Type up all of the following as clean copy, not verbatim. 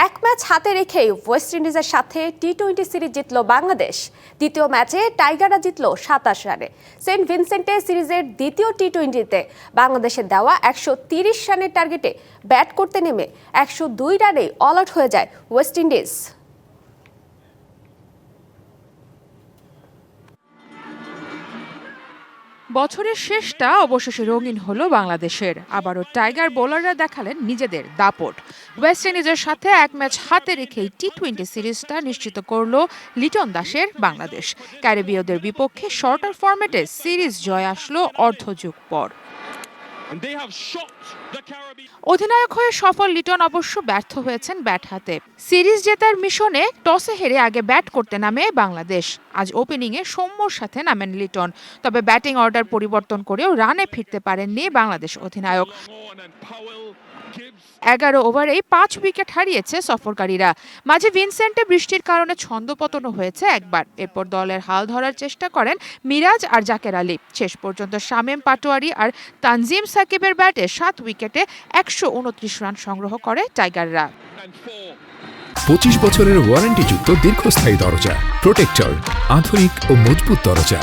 এক ম্যাচ হাতে রেখেই ওয়েস্ট ইন্ডিজের সাথে টি-20 সিরিজ জিতল বাংলাদেশ। দ্বিতীয় ম্যাচে টাইগাররা জিতল 27 রানে। সেন্ট ভিনসেন্টে সিরিজের দ্বিতীয় টি-20তে বাংলাদেশের দেওয়া 130 রানের টার্গেটে ব্যাট করতে নেমে 102 রানেই অল আউট হয়ে যায় ওয়েস্ট ইন্ডিজ। বছরের শেষটা অবশেষে রঙিন হলো বাংলাদেশের। আবারও টাইগার বোলাররা দেখালেন নিজেদের দাপট। ওয়েস্ট ইন্ডিজের সাথে এক ম্যাচ হাতে রেখেই টি-20 সিরিজটা নিশ্চিত করল লিটন দাসের বাংলাদেশ। ক্যারিবীয়দের বিপক্ষে শর্টার ফরম্যাটে সিরিজ জয় আসলো অর্ধযুগ পর। অধিনায়ক হয়ে সফল লিটন অবশ্য ব্যর্থ হয়েছেন ব্যাট হাতে। সিরিজ জেতার মিশনে টসে হেরে আগে ব্যাট করতে নামে বাংলাদেশ। আজ ওপেনিংয়ে সৌম্যর সাথে নামেন লিটন, তবে ব্যাটিং অর্ডার পরিবর্তন করেও রানে ফিরতে পারেননি বাংলাদেশ অধিনায়ক। 11 ওভারেই 5 উইকেট হারিয়েছে সফরকারীরা। মাঝে ভিনসেন্টে বৃষ্টির কারণে ছন্দপতনও হয়েছে একবার। এরপর দলের হাল ধরার চেষ্টা করেন মিরাজ আর জাকের আলী। শেষ পর্যন্ত শামীম পাটোয়ারি আর তানজিম সাকিবের ব্যাটে 7 উইকেটে 129 রান সংগ্রহ করে টাইগাররা। 25 বছরের ওয়ারেন্টিযুক্ত দীর্ঘস্থায়ী দরজা প্রোটেক্টর, আধুনিক ও মজবুত দরজা।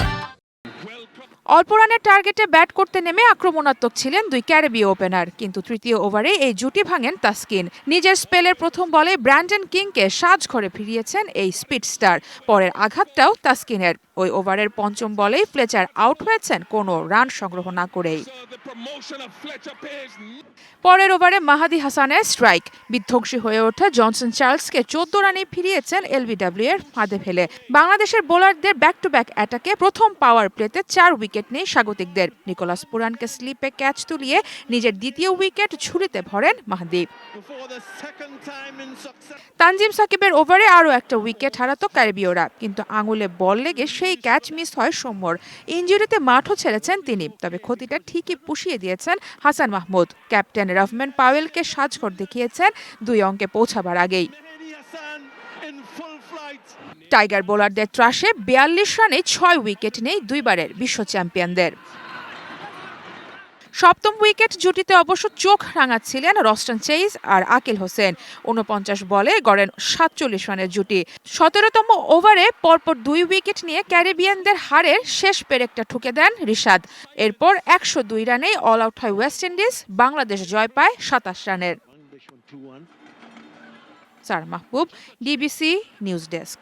অল্প রানের টার্গেটে ব্যাট করতে নেমে আক্রমণাত্মক ছিলেন দুই ক্যারিবীয় ওপেনার, কিন্তু তৃতীয় ওভারে এই জুটি ভাঙেন তাসকিন। নিজের স্পেলের প্রথম বলে ব্র্যান্ডন কিংকে সাজঘরে ফিরিয়েছেন এই স্পিড স্টার। পরের আঘাতটাও তাসকিনের। ওই ওভারের পঞ্চম বলেই ফ্লেচার আউট হয়েছেন কোনো রান সংগ্রহ না করেই। পরের ওভারে মাহাদি হাসানের স্ট্রাইক বিধ্বংসী হয়ে ওঠা জনসন চার্লসকে 14 রানেই ফিরিয়েছেন এলবিডব্লিউ এর ফাঁদে ফেলে। বাংলাদেশের বোলারদের ব্যাক টু ব্যাক অ্যাটাকে প্রথম পাওয়ার প্লেতে 4 উইকেট নেই স্বাগতিকদের। নিকোলাস পুরানকে স্লিপে ক্যাচ তুলিয়ে নিজের দ্বিতীয় উইকেট ঝুড়িতে ভরেন মাহদি। তানজিম সাকিবের ওভারে আরও একটা উইকেট হারাতো ক্যারিবীয়রা, কিন্তু আঙুলে বল লেগে সেই ক্যাচ মিস হয় সৌম্যর। ইনজুরিতে মাঠও ছেড়েছেন তিনি, তবে ক্ষতিটা ঠিকই পুষিয়ে দিয়েছেন হাসান মাহমুদ। ক্যাপ্টেন রফম্যান পাওয়েলকে সাজঘর দেখিয়েছেন 2 অঙ্কে পৌঁছাবার আগেই। টাইগার বোলারদের ত্রাসে 42 রানে 6 উইকেট নেই দুইবারের বিশ্ব চ্যাম্পিয়নদের। সপ্তম উইকেট জুটিতে অবশ্য চোখ রাঙাচ্ছিলেন রস্টন চেইজ আর আকিল হোসেন। 49 বলে গড়েন 47 রানের জুটি। 17তম ওভারে পরপর 2 উইকেট নিয়ে ক্যারিবিয়ানদের হারের শেষ পেরেকটা ঠুকে দেন রিশাদ। এরপর 102 রানেই অল আউট হয় ওয়েস্ট ইন্ডিজ। বাংলাদেশ জয় পায় 27 রানের। সার মাহবুব, ডিবিসি নিউজ ডেস্ক।